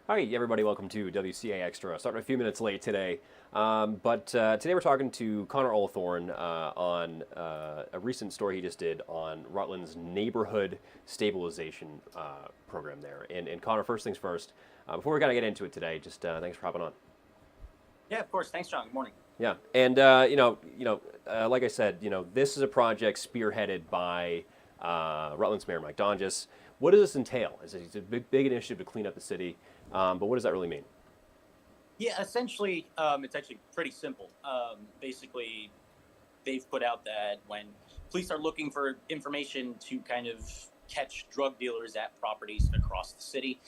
Hi, everybody. Welcome to WCA Extra. Starting a few minutes late today, but today we're talking to Connor Olthorn on a recent story he just did on Rutland's neighborhood stabilization program there. And Connor, first things first, before we kind of get into it today, just thanks for hopping on. Yeah, of course. Thanks, John. Good morning. Yeah, and like I said, this is a project spearheaded by Rutland's Mayor Mike Donges. What does this entail? It's a big initiative to clean up the city, but what does that really mean? Yeah, essentially, it's actually pretty simple. Basically, they've put out that when police are looking for information to kind of catch drug dealers at properties across the city,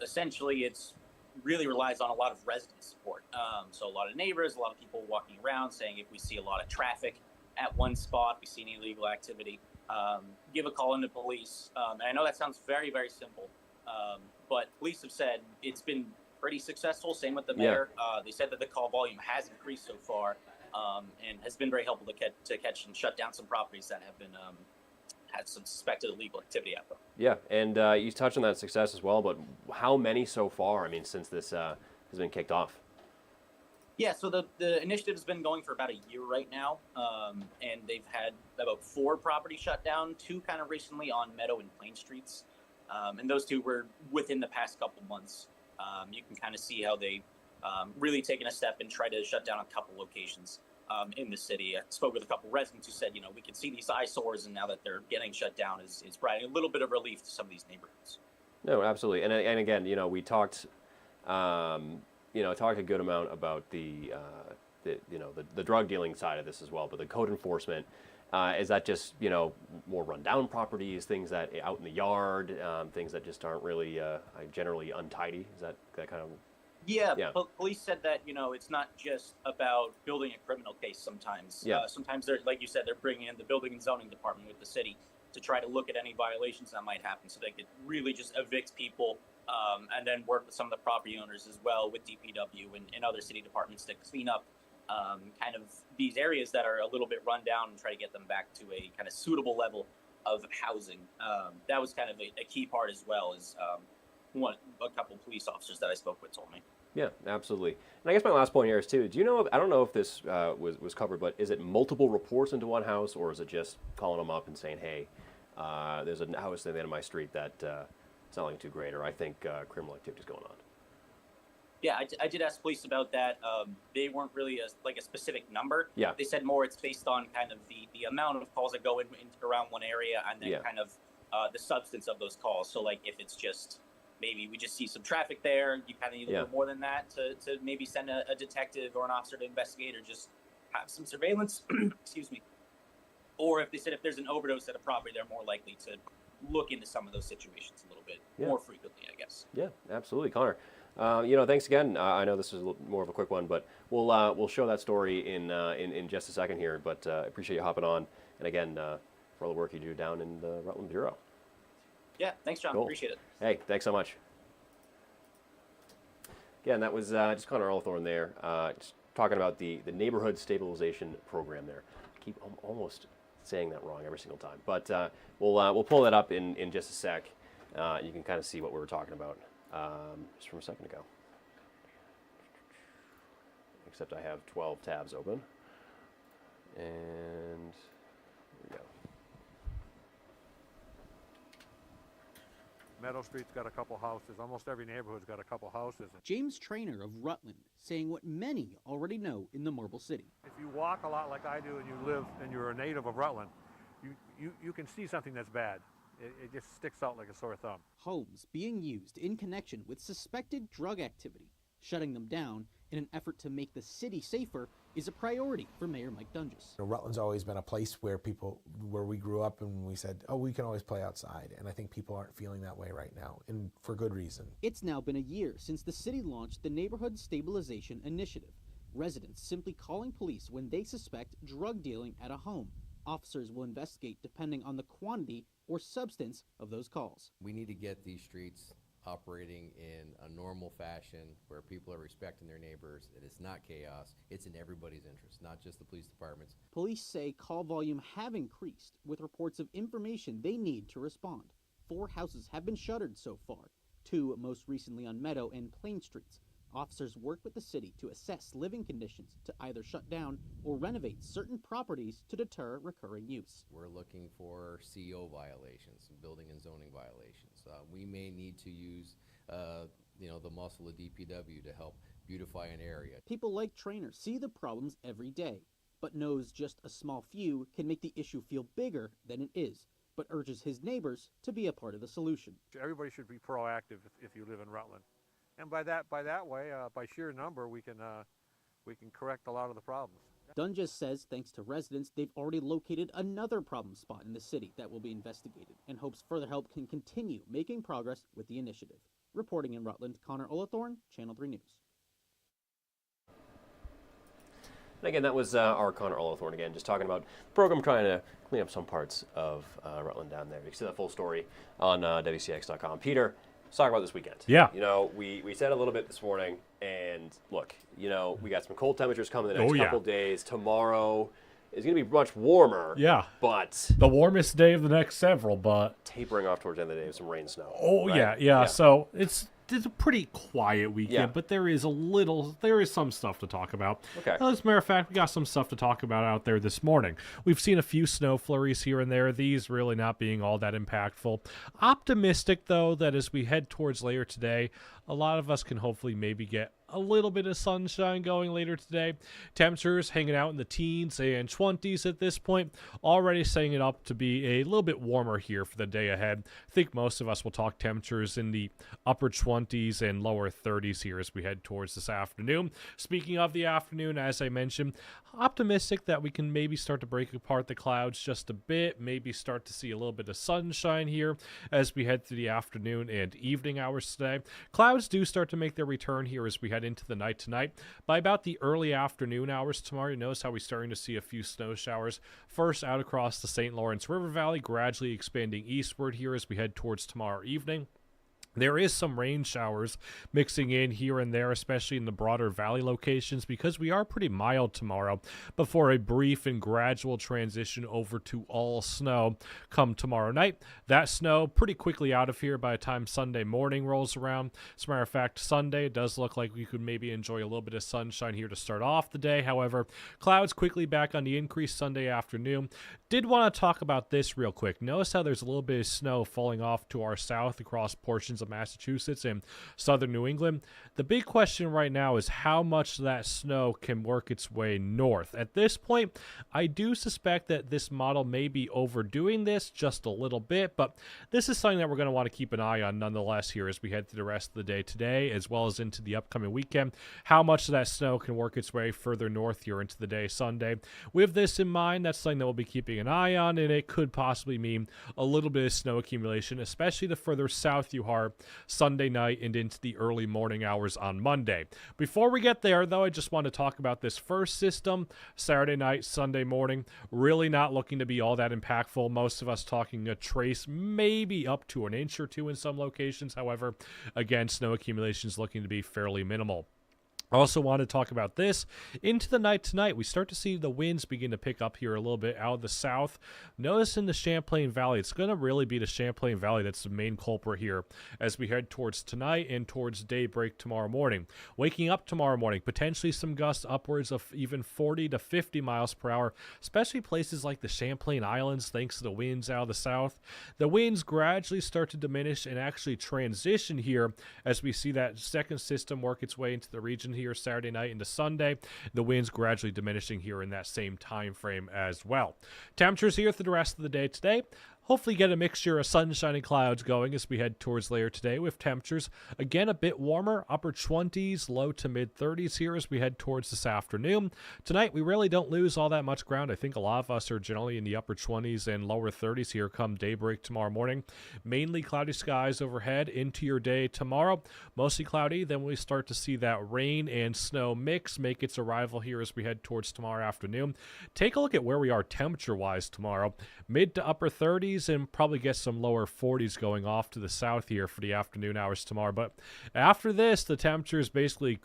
essentially, it's really relies on a lot of resident support. So a lot of neighbors, a lot of people walking around saying if we see a lot of traffic at one spot, we see any illegal activity, give a call into police. And I know that sounds very, very simple, but police have said it's been pretty successful. Same with the Yeah. mayor. They said that the call volume has increased so far, and has been very helpful to catch and shut down some properties that have been had some suspected illegal activity at them. Yeah, and you touched on that success as well, but how many so far? I mean, since this has been kicked off. Yeah, so the initiative has been going for about a year right now, and they've had about 4 properties shut down, 2 kind of recently on Meadow and Plain Streets, and those 2 were within the past couple months. You can kind of see how they really taken a step and tried to shut down a couple locations in the city. I spoke with a couple residents who said, we can see these eyesores, and now that they're getting shut down is providing a little bit of relief to some of these neighborhoods. No, absolutely, and again, we talked, talked a good amount about the drug dealing side of this as well, but the code enforcement. Is that just more rundown properties, things that out in the yard, things that just aren't really generally untidy? Is that kind of Yeah, yeah, police said that it's not just about building a criminal case. Sometimes, yeah, sometimes they're like you said, they're bringing in the building and zoning department with the city to try to look at any violations that might happen, so they could really just evict people, and then work with some of the property owners as well with DPW and other city departments to clean up kind of these areas that are a little bit run down and try to get them back to a kind of suitable level of housing. That was kind of a key part as well as a couple police officers that I spoke with told me. yeah, absolutely. And I guess my last point here is too. Do you know? I don't know if this was covered, but is it multiple reports into one house, or is it just calling them up and saying, "Hey, there's a house at the end of my street that it's not looking too great, or I think criminal activity is going on." Yeah, I did ask police about that. They weren't really like a specific number. Yeah, They said more it's based on kind of the amount of calls that go in around one area, and then yeah, kind of the substance of those calls. So like if it's just maybe we just see some traffic there, you kind of need a yeah, little more than that to maybe send a detective or an officer to investigate or just have some surveillance. Excuse me. Or if they said if there's an overdose at a property, they're more likely to look into some of those situations a little bit yeah. more frequently, I guess. Yeah, absolutely, Connor. Thanks again. I know this is a little more of a quick one, but we'll show that story in just a second here. But I appreciate you hopping on, and again for all the work you do down in the Rutland Bureau. Yeah, thanks, John. Cool. Appreciate it. Hey, thanks so much. Again, that was just Connor Olthorn there, just talking about the neighborhood stabilization program there. I keep almost saying that wrong every single time, but we'll pull that up in just a sec. You can kind of see what we were talking about just from a second ago. Except I have 12 tabs open. And here we go. Meadow Street's got a couple houses. Almost every neighborhood's got a couple houses. James Trainer of Rutland saying what many already know in the Marble City. If you walk a lot like I do and you live and you're a native of Rutland, you can see something that's bad. It just sticks out like a sore thumb. Homes being used in connection with suspected drug activity. Shutting them down in an effort to make the city safer is a priority for Mayor Mike Donges. Rutland's always been a place where we grew up and we said, oh, we can always play outside. And I think people aren't feeling that way right now, and for good reason. It's now been a year since the city launched the Neighborhood Stabilization Initiative. Residents simply calling police when they suspect drug dealing at a home. Officers will investigate depending on the quantity or substance of those calls. We need to get these streets operating in a normal fashion where people are respecting their neighbors. It is not chaos. It's in everybody's interest, not just the police departments. Police say call volume have increased with reports of information they need to respond. 4 houses have been shuttered so far. 2 most recently on Meadow and Plain Streets. Officers work with the city to assess living conditions to either shut down or renovate certain properties to deter recurring use. We're looking for CO violations, building and zoning violations. We may need to use, the muscle of DPW to help beautify an area. People like Trainer see the problems every day, but knows just a small few can make the issue feel bigger than it is, but urges his neighbors to be a part of the solution. Everybody should be proactive if you live in Rutland. And by that way, by sheer number, we can correct a lot of the problems. Dunges says thanks to residents, they've already located another problem spot in the city that will be investigated and hopes further help can continue making progress with the initiative. Reporting in Rutland, Connor Olathorn, Channel 3 News. And again, that was our Connor Olathorn again, just talking about the program trying to clean up some parts of Rutland down there. You can see that full story on WCAX.com. Peter, let's talk about this weekend. Yeah. We said a little bit this morning, and look, we got some cold temperatures coming the next couple days. Tomorrow is going to be much warmer. Yeah. But the warmest day of the next several, but tapering off towards the end of the day with some rain, snow. Oh, right? yeah. So it's a pretty quiet weekend, Yeah. but there is some stuff to talk about. Okay. As a matter of fact, we got some stuff to talk about out there this morning. We've seen a few snow flurries here and there, these really not being all that impactful. Optimistic, though, that as we head towards later today, a lot of us can hopefully maybe get a little bit of sunshine going later today. Temperatures hanging out in the teens and 20s at this point, already setting it up to be a little bit warmer here for the day ahead. I think most of us will talk temperatures in the upper 20s and lower 30s here as we head towards this afternoon. Speaking of the afternoon, as I mentioned, optimistic that we can maybe start to break apart the clouds just a bit, maybe start to see a little bit of sunshine here as we head through the afternoon and evening hours today. Clouds do start to make their return here as we head into the night tonight. By about the early afternoon hours tomorrow, you notice how we're starting to see a few snow showers first out across the St. Lawrence River Valley, gradually expanding eastward here as we head towards tomorrow evening. There is some rain showers mixing in here and there, especially in the broader valley locations, because we are pretty mild tomorrow before a brief and gradual transition over to all snow come tomorrow night. That snow pretty quickly out of here by the time Sunday morning rolls around. As a matter of fact, Sunday, it does look like we could maybe enjoy a little bit of sunshine here to start off the day. However, clouds quickly back on the increase Sunday afternoon. Did want to talk about this real quick. Notice how there's a little bit of snow falling off to our south across portions of Massachusetts and southern New England. The big question right now is how much that snow can work its way north. At this point, I do suspect that this model may be overdoing this just a little bit, but this is something that we're going to want to keep an eye on nonetheless here as we head through the rest of the day today, as well as into the upcoming weekend. How much of that snow can work its way further north here into the day Sunday. With this in mind, that's something that we'll be keeping an eye on, and it could possibly mean a little bit of snow accumulation, especially the further south you are Sunday night and into the early morning hours on Monday. Before we get there, though, I just want to talk about this first system, Saturday night, Sunday morning, really not looking to be all that impactful. Most of us talking a trace, maybe up to an inch or two in some locations. However, again, snow accumulation is looking to be fairly minimal. I also want to talk about this. Into the night tonight, we start to see the winds begin to pick up here a little bit out of the south. Notice in the Champlain Valley, it's going to really be the Champlain Valley that's the main culprit here as we head towards tonight and towards daybreak tomorrow morning. Waking up tomorrow morning, potentially some gusts upwards of even 40 to 50 miles per hour, especially places like the Champlain Islands, thanks to the winds out of the south. The winds gradually start to diminish and actually transition here as we see that second system work its way into the region here Saturday night into Sunday. The winds gradually diminishing here in that same time frame as well. Temperatures here for the rest of the day today. Hopefully get a mixture of sunshine and clouds going as we head towards later today with temperatures, again, a bit warmer, upper 20s, low to mid 30s here as we head towards this afternoon. Tonight, we really don't lose all that much ground. I think a lot of us are generally in the upper 20s and lower 30s here come daybreak tomorrow morning. Mainly cloudy skies overhead into your day tomorrow. Mostly cloudy, then we start to see that rain and snow mix make its arrival here as we head towards tomorrow afternoon. Take a look at where we are temperature-wise tomorrow. Mid to upper 30s. 30s and probably get some lower 40s going off to the south here for the afternoon hours tomorrow. But after this, the temperatures basically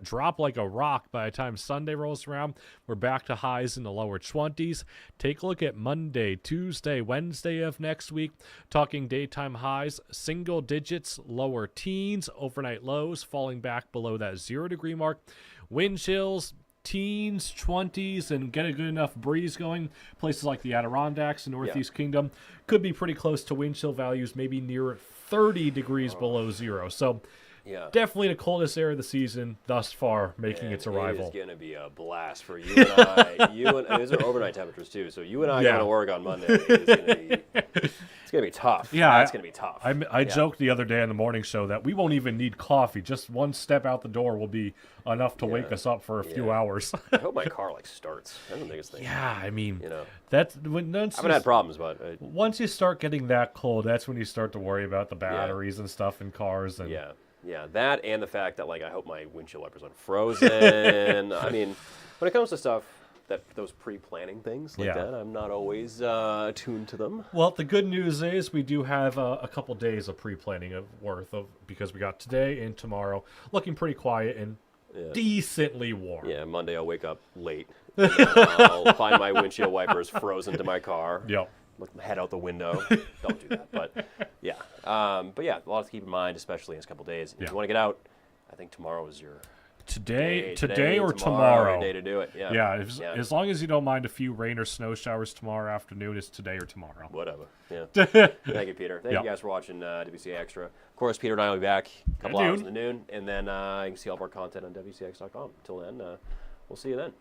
drop like a rock by the time Sunday rolls around. We're back to highs in the lower 20s. Take a look at Monday, Tuesday, Wednesday of next week. Talking daytime highs, single digits, lower teens, overnight lows falling back below that 0-degree mark. Wind chills, teens, 20s, and get a good enough breeze going. Places like the Adirondacks and Northeast Kingdom could be pretty close to wind chill values, maybe near 30 degrees below zero. So definitely the coldest air of the season thus far, making its arrival. It's going to be a blast for you and I. These are overnight temperatures too, so you and I going to work on Monday. It's going to be tough. Yeah, it's going to be tough. I joked the other day on the morning show that we won't even need coffee. Just one step out the door will be enough to wake us up for a few hours. I hope my car starts. That's the biggest thing. Yeah, I mean, I haven't had problems, but once you start getting that cold, that's when you start to worry about the batteries and stuff in cars. And yeah, that and the fact that I hope my windshield wipers aren't frozen. I mean, when it comes to stuff those pre-planning things like that, I'm not always attuned to them. Well, the good news is we do have a couple days of pre-planning because we got today and tomorrow looking pretty quiet and decently warm. Yeah, Monday I'll wake up late. I'll find my windshield wipers frozen to my car. Yep. Look my head out the window. Don't do that. But yeah, a lot to keep in mind, especially in a couple days. If you want to get out, I think tomorrow is your today or tomorrow. Day to do it. Yeah. As long as you don't mind a few rain or snow showers tomorrow afternoon, it's today or tomorrow. Whatever. Yeah. Thank you, Peter. Thank you guys for watching WCA Extra. Of course, Peter and I will be back a couple hours in the noon, and then you can see all of our content on WCAX.com. Until then, we'll see you then.